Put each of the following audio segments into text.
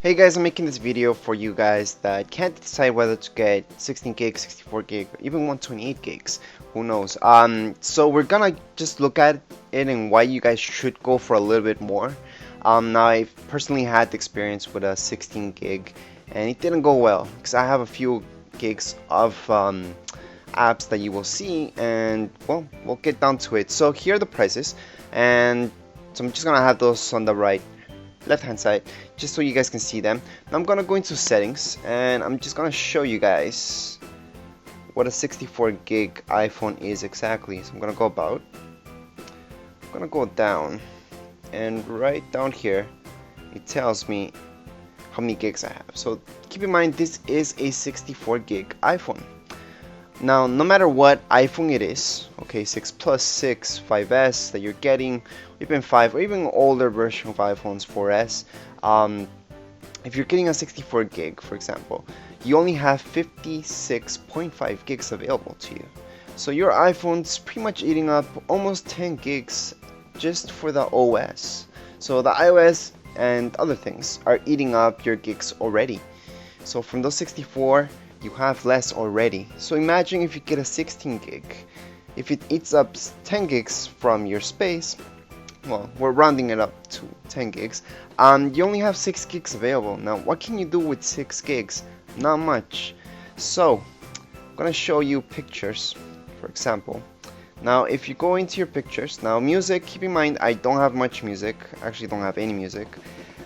Hey guys, I'm making this video for you guys that can't decide whether to get 16 gigs, 64 gig, or even 128 gigs. Who knows? So we're gonna just look at it and why you guys should go for a little bit more. Now I personally had the experience with a 16 gig, and it didn't go well because I have a few gigs of apps that you will see, and well, we'll get down to it. So here are the prices, and so I'm just gonna have those on the left hand side just so you guys can see them. Now I'm gonna go into settings and I'm just gonna show you guys what a 64 gig iPhone is exactly. So I'm gonna go about, I'm gonna go down, and right down here it tells me how many gigs I have. So keep in mind this is a 64 gig iPhone. Now, no matter what iPhone it is, okay, 6 Plus, 6, 5S that you're getting, even 5, or even older version of iPhones, 4S, if you're getting a 64 gig, for example, you only have 56.5 gigs available to you. So your iPhone's pretty much eating up almost 10 gigs just for the OS. So the iOS and other things are eating up your gigs already. So from those 64, you have less already. So imagine if you get a 16 gig, if it eats up 10 gigs from your space, well, we're rounding it up to 10 gigs, you only have 6 gigs available. Now what can you do with 6 gigs? Not much. So I'm gonna show you pictures, for example. Now if you go into your pictures, now music, keep in mind I don't have much music, I actually don't have any music.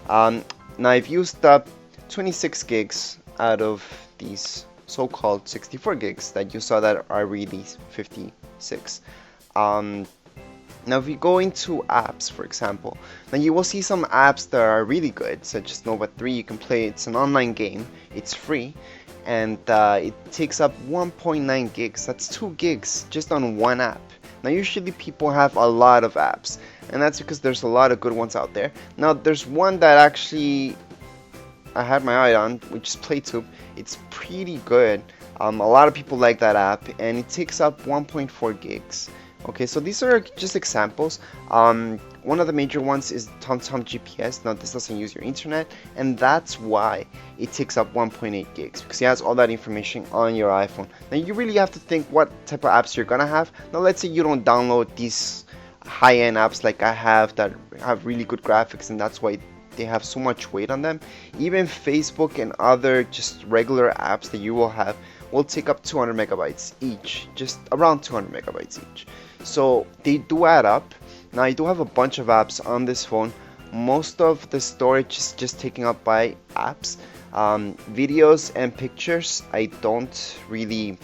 Now I've used up 26 gigs out of these so-called 64 gigs that you saw that are really 56. Now if you go into apps, for example, now you will see some apps that are really good, such as Nova 3. You can play, it's an online game, it's free, and it takes up 1.9 gigs. That's 2 gigs just on one app. Now usually people have a lot of apps, and that's because there's a lot of good ones out there. Now there's one that actually I had my eye on, which is PlayTube. It's pretty good. A lot of people like that app, and it takes up 1.4 gigs. Okay, so these are just examples. One of the major ones is TomTom GPS. Now this doesn't use your internet, and that's why it takes up 1.8 gigs, because it has all that information on your iPhone. Now you really have to think what type of apps you're gonna have. Now let's say you don't download these high-end apps like I have that have really good graphics, and that's why they have so much weight on them. Even Facebook and other just regular apps that you will have will take up 200 megabytes each, just around 200 megabytes each. So they do add up. Now I do have a bunch of apps on this phone. Most of the storage is just taken up by apps. Videos and pictures, I don't really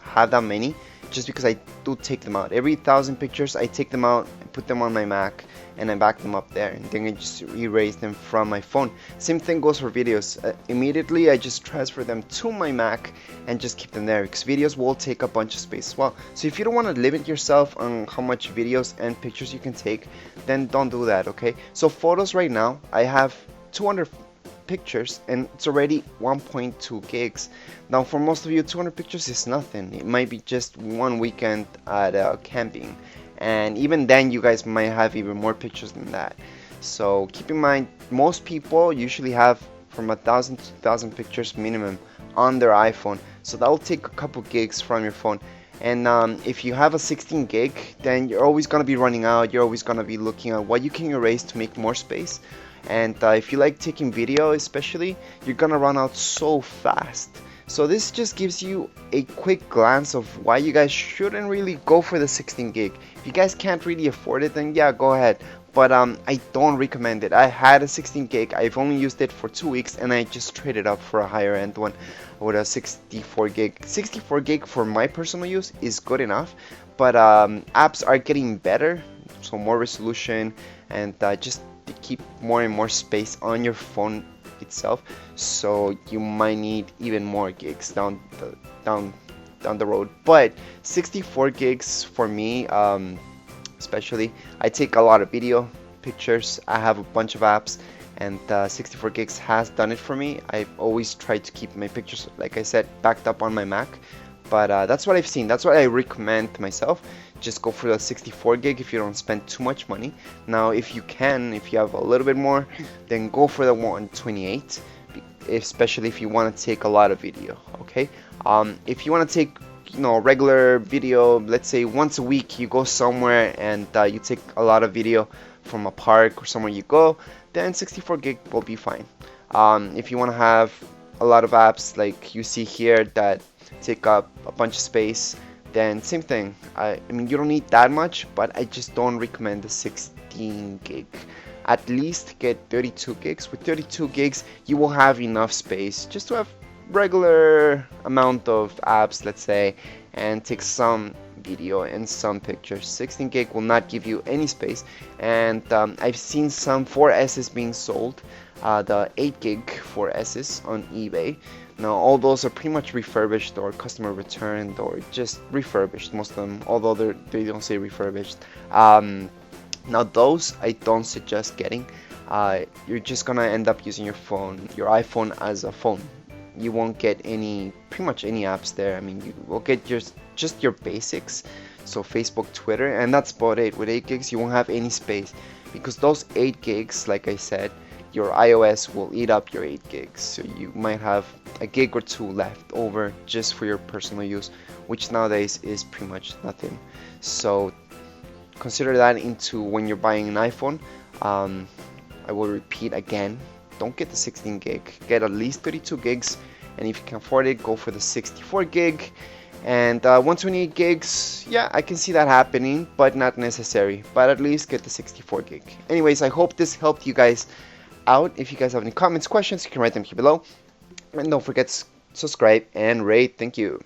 have that many, just because I do take them out. Every 1,000 pictures I take them out and put them on my Mac, and I back them up there, and then I just erase them from my phone. Same thing goes for videos. Immediately I just transfer them to my Mac and just keep them there, because videos will take a bunch of space as well. So if you don't want to limit yourself on how much videos and pictures you can take, then don't do that, okay? So photos right now, I have 200 pictures and it's already 1.2 gigs. Now for most of you, 200 pictures is nothing. It might be just one weekend at camping, and even then you guys might have even more pictures than that. So keep in mind, most people usually have from 1,000 to 2,000 pictures minimum on their iPhone, so that will take a couple gigs from your phone. And if you have a 16 gig, then you're always going to be running out. You're always going to be looking at what you can erase to make more space. And if you like taking video especially, you're gonna run out so fast. So this just gives you a quick glance of why you guys shouldn't really go for the 16 gig. If you guys can't really afford it, then yeah, go ahead. But I don't recommend it. I had a 16 gig, I've only used it for 2 weeks, and I just traded up for a higher end one with a 64 gig. 64 gig for my personal use is good enough, but apps are getting better, so more resolution, and just to keep more and more space on your phone itself, so you might need even more gigs down the road. But 64 gigs for me, especially, I take a lot of video, pictures, I have a bunch of apps, and 64 gigs has done it for me. I've always tried to keep my pictures, like I said, backed up on my Mac, but that's what I've seen, that's what I recommend myself. just go for the 64 gig if you don't spend too much money. Now, if you have a little bit more, then go for the 128, especially if you want to take a lot of video. Okay, if you want to take regular video, let's say once a week you go somewhere and you take a lot of video from a park or somewhere you go, then 64 gig will be fine. If you want to have a lot of apps like you see here that take up a bunch of space, then same thing. I mean, you don't need that much, but I just don't recommend the 16 gig. At least get 32 gigs. With 32 gigs, you will have enough space just to have regular amount of apps, let's say, and take some video and some pictures. 16 gig will not give you any space, and I've seen some 4Ss being sold, the 8 gig 4Ss on eBay. Now all those are pretty much refurbished or customer returned or just refurbished, most of them, although they don't say refurbished. Now those I don't suggest getting. You're just gonna end up using your iPhone as a phone. You won't get pretty much any apps there. I mean, you will get just your basics, so Facebook, Twitter, and that's about it. With 8 gigs, you won't have any space because those 8 gigs, like I said, your iOS will eat up your 8 gigs. So you might have a gig or two left over just for your personal use, which nowadays is pretty much nothing. So consider that into when you're buying an iPhone. I will repeat again, don't get the 16 gig, get at least 32 gigs, and if you can afford it, go for the 64 gig. And 128 gigs, yeah, I can see that happening, but not necessary. But at least get the 64 gig. Anyways, I hope this helped you guys out. If you guys have any comments, questions, you can write them here below. And don't forget to subscribe and rate. Thank you.